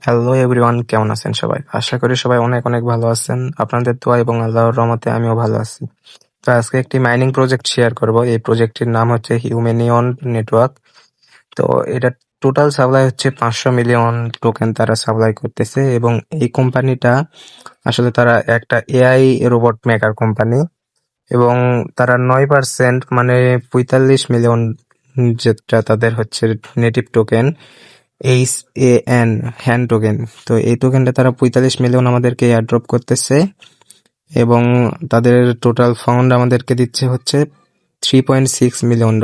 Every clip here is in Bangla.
হ্যালো এভরিওয়ান, কেমন আছেন সবাই? আশা করি সবাই অনেক অনেক ভালো আছেন। আপনাদের দোয়া এবং আল্লাহর রহমতে আমিও ভালো আছি। তো আজকে একটি মাইনিং প্রজেক্ট শেয়ার করব। এই প্রজেক্টটির নাম হচ্ছে হিউম্যানিয়ন নেটওয়ার্ক। তো এটা টোটাল সাপ্লাই হচ্ছে 500 মিলিয়ন টোকেন তারা সাপ্লাই করতেছে, এবং এই কোম্পানিটা আসলে তারা একটা এআই রোবট মেকার কোম্পানি, এবং তারা 9% মানে 45 মিলিয়ন, যেটা তাদের হচ্ছে নেটিভ টোকেন, HAN হ্যান টোকেন। তো এই টোকেনটা তারা 45 মিলিয়ন আমাদেরকে এয়ারড্রপ করতেছে, এবং তাদের টোটাল ফান্ড আমাদেরকে দিচ্ছে হচ্ছে $3.6 মিলিয়ন।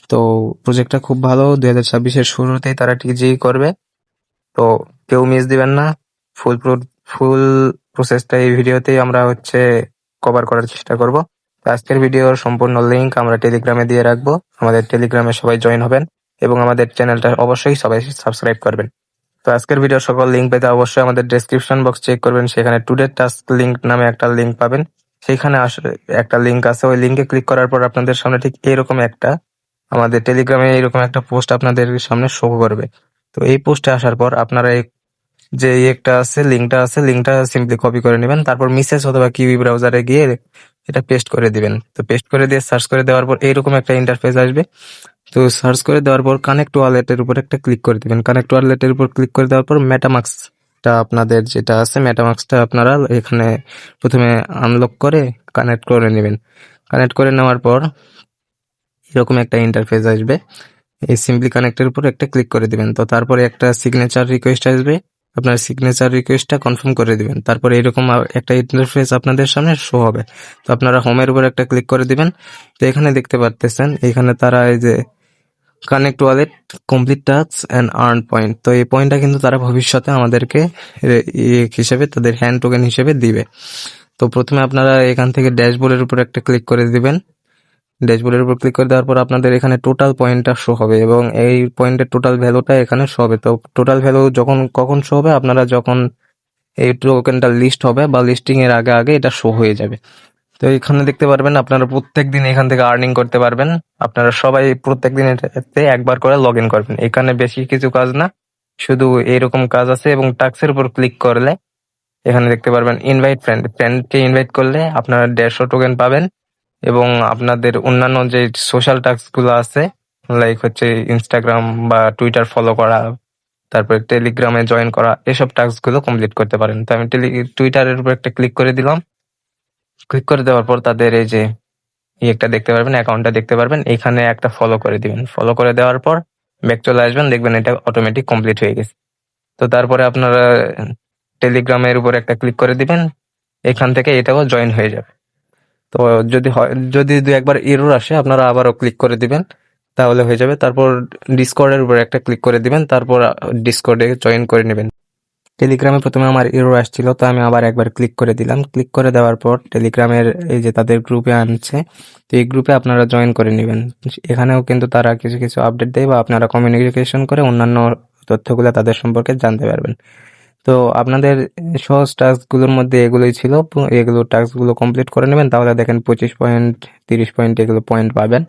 তো প্রজেক্টটা খুব ভালো। 2026-এর শুরুতেই তারা টিজি করবে। তো কেউ মিস দিবেন না। ফুল ফুল প্রসেসটা এই ভিডিওতেই আমরা হচ্ছে কভার করার চেষ্টা করব। তো আজকের ভিডিওর সম্পূর্ণ লিংক আমরা টেলিগ্রামে দিয়ে রাখবো। আমাদের টেলিগ্রামে সবাই জয়েন হবেন, এবং আমাদের চ্যানেলটা অবশ্যই সবাই সাবস্ক্রাইব করবেন। তো আজকের ভিডিওর সকল লিঙ্ক পেতে অবশ্যই আমাদের ডেসক্রিপশন বক্স চেক করবেন। সেখানে টুডে টাস্ক লিঙ্ক নামে একটা লিঙ্ক পাবেন। সেইখানে আসলে একটা লিঙ্ক আছে, ওই লিঙ্কে ক্লিক করার পর আপনাদের সামনে ঠিক এরকম একটা, আমাদের টেলিগ্রামে এরকম একটা পোস্ট আপনাদের সামনে শো করবে। তো এই পোস্টে আসার পর আপনারা যে একটা আছে লিঙ্কটা সিম্পলি কপি করে নেবেন। তারপর মিসেস অথবা কিউই ব্রাউজারে গিয়ে এটা পেস্ট করে দিবেন। তো পেস্ট করে দিয়ে সার্চ করে দেওয়ার পর এরকম একটা ইন্টারফেস আসবে। তো সার্চ করে দেওয়ার পর কানেক্ট ওয়ালেটের উপর একটা ক্লিক করে দিবেন। কানেক্ট ওয়ালেটের উপর ক্লিক করে দেওয়ার পর মেটামাস্কটা আপনাদের যেটা আছে, মেটামাস্কটা আপনারা এখানে প্রথমে আনলক করে কানেক্ট করে নেবেন। কানেক্ট করে নেওয়ার পর এরকম একটা ইন্টারফেস আসবে। এই সিম্পলি কানেক্টের উপর একটা ক্লিক করে দিবেন। তো তারপরে একটা সিগনেচার রিকোয়েস্ট আসবে, আপনার সিগনেচার রিকোয়েস্টটা কনফার্ম করে দিবেন। তারপরে এরকম একটা ইন্টারফেস আপনাদের সামনে শো হবে। তো আপনারা হোমের উপর একটা ক্লিক করে দিবেন। তো এখানে দেখতে পারতেছেন, এখানে তারা এই যে connect wallet complete task and earn point, তো এই পয়েন্টটা কিন্তু তারা ভবিষ্যতে আমাদেরকে হিসেবে তাদের হ্যান্ড টোকেন হিসেবে দিবে। তো প্রথমে আপনারা এখান থেকে ড্যাশবোর্ডের উপর একটা ক্লিক করে দিবেন। ড্যাশবোর্ডের উপর ক্লিক করে দেওয়ার পর আপনাদের এখানে টোটাল পয়েন্টটা শো হবে, এবং এই পয়েন্টের টোটাল ভ্যালুটা এখানে শো হবে। তো টোটাল ভ্যালু কখন শো হবে? আপনারা যখন এই টোকেনটা লিস্ট হবে বা লিস্টিং এর আগে আগে এটা শো হয়ে যাবে। তো এখানে দেখতে পারবেন আপনারা প্রত্যেকদিন এখান থেকে আর্নিং করতে পারবেন। আপনারা সবাই প্রত্যেকদিন এটাতে একবার করে লগ ইন করবেন। এখানে বেশি কিছু কাজ না, শুধু এইরকম কাজ আছে। এবং টাস্কের উপর ক্লিক করলে এখানে দেখতে পারবেন ইনভাইট ফ্রেন্ডকে ইনভাইট করলে আপনারা 150 টোকেন পাবেন, এবং আপনাদের অন্যান্য যে সোশ্যাল টাস্ক গুলো আছে, লাইক হচ্ছে ইনস্টাগ্রাম বা টুইটার ফলো করা, তারপরে টেলিগ্রামে জয়েন করা, এসব টাস্ক গুলো কমপ্লিট করতে পারেন। তো আমি টুইটারের উপর একটা ক্লিক করে দিলাম। ক্লিক করে দেওয়ার পর তাদের এই যে একটা দেখতে পারবেন, অ্যাকাউন্টটা দেখতে পারবেন, এখানে একটা ফলো করে দিবেন। ফলো করে দেওয়ার পর ব্যাক চলে আসবেন, দেখবেন এটা অটোমেটিক কমপ্লিট হয়ে গেছে। তো তারপরে আপনারা টেলিগ্রামের উপর একটা ক্লিক করে দিবেন, এখান থেকে এটাও জয়েন হয়ে যাবে। তো যদি দু একবার এরর আসে আপনারা আবারও ক্লিক করে দিবেন, তাহলে হয়ে যাবে। তারপর ডিসকর্ডের উপর একটা ক্লিক করে দিবেন, তারপর ডিসকর্ডে জয়েন করে নেবেন। টেলিগ্রামে প্রথমে আমার এরর আসছিল, তো আমি আবার একবার ক্লিক করে দিলাম। ক্লিক করে দেওয়ার পর টেলিগ্রামের এই যে তাদের গ্রুপে আনছে, তো এই গ্রুপে আপনারা জয়েন করে নেবেন। এখানেও কিন্তু তারা কিছু কিছু আপডেট দেয়, বা আপনারা কমিউনিকেশন করে অন্যান্য তথ্যগুলো তাদের সম্পর্কে জানতে পারবেন। তো আপনাদের সহজ টাস্কগুলোর মধ্যে এগুলোই ছিল। এগুলো টাস্কগুলো কমপ্লিট করে নেবেন, তাহলে দেখেন 25 পয়েন্ট, 30 পয়েন্ট এগুলো পয়েন্ট পাবেন।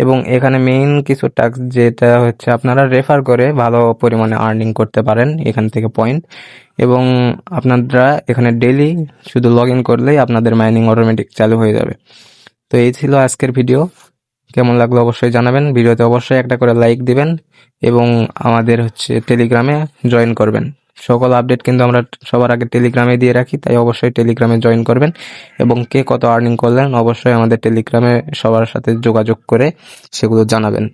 এবং এখানে মেইন কিছু টাস্ক যেটা হচ্ছে আপনারা রেফার করে ভালো পরিমাণে আর্নিং করতে পারেন এখান থেকে পয়েন্ট। এবং আপনারা এখানে ডেইলি শুধু লগ ইন করলেই আপনাদের মাইনিং অটোমেটিক চালু হয়ে যাবে। তো এই ছিল আজকের ভিডিও। কেমন লাগলো অবশ্যই জানাবেন। ভিডিওতে অবশ্যই একটা করে লাইক দিবেন, এবং আমাদের হচ্ছে টেলিগ্রামে জয়েন করবেন। সকল আপডেট কিন্তু আমরা সবার আগে টেলিগ্রামে দিয়ে রাখি, তাই অবশ্যই টেলিগ্রামে জয়েন করবেন। এবং কে কত আর্নিং করলেন অবশ্যই আমাদের টেলিগ্রামে সবার সাথে যোগাযোগ করে সেগুলো জানাবেন।